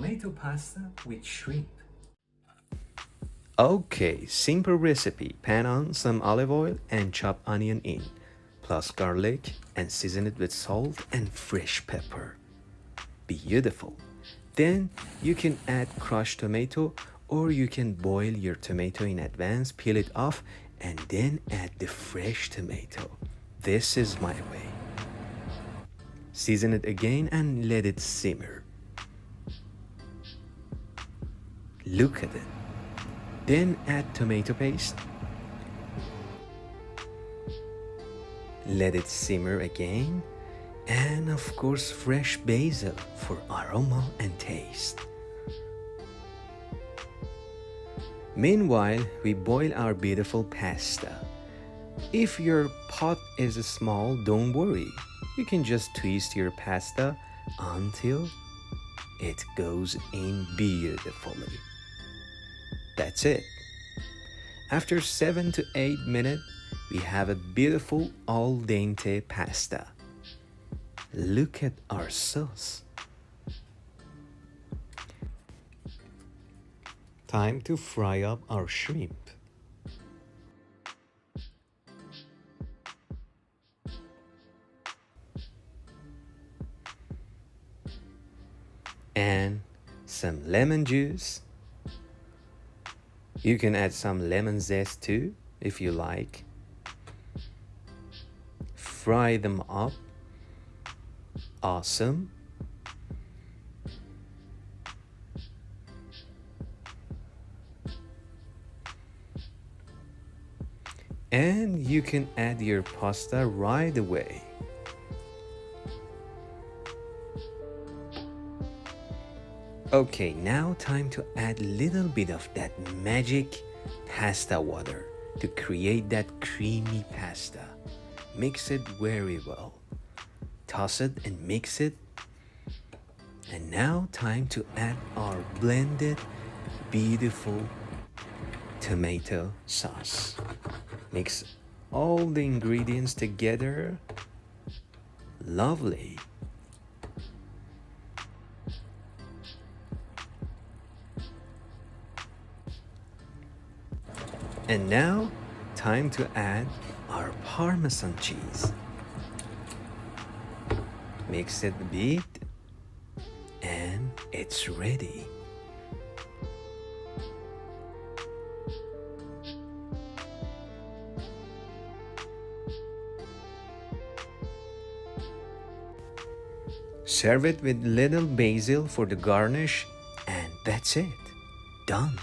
tomato pasta with shrimp. Okay, simple recipe. Pan on some olive oil and chop onion in, plus garlic, and season it with salt and fresh pepper. Beautiful. Then you can add crushed tomato, or you can boil your tomato in advance, peel it off, and then add the fresh tomato. This is my way. Season it again and let it simmer. Look at it. Then add tomato paste. Let it simmer again. And of course, fresh basil for aroma and taste. Meanwhile, we boil our beautiful pasta. If your pot is small, don't worry. You can just twist your pasta until it goes in beautifully. That's it. After 7 to 8 minutes, we have a beautiful al dente pasta. Look at our sauce. Time to fry up our shrimp. And some lemon juice. You can add some lemon zest too, if you like. Fry them up. Awesome. And you can add your pasta right away. Okay, now time to add a little bit of that magic pasta water to create that creamy pasta. Mix it very well. Toss it and mix it. And now time to add our blended, beautiful tomato sauce. Mix all the ingredients together. Lovely. And now, time to add our Parmesan cheese. Mix it a bit, and it's ready. Serve it with little basil for the garnish, and that's it. Done.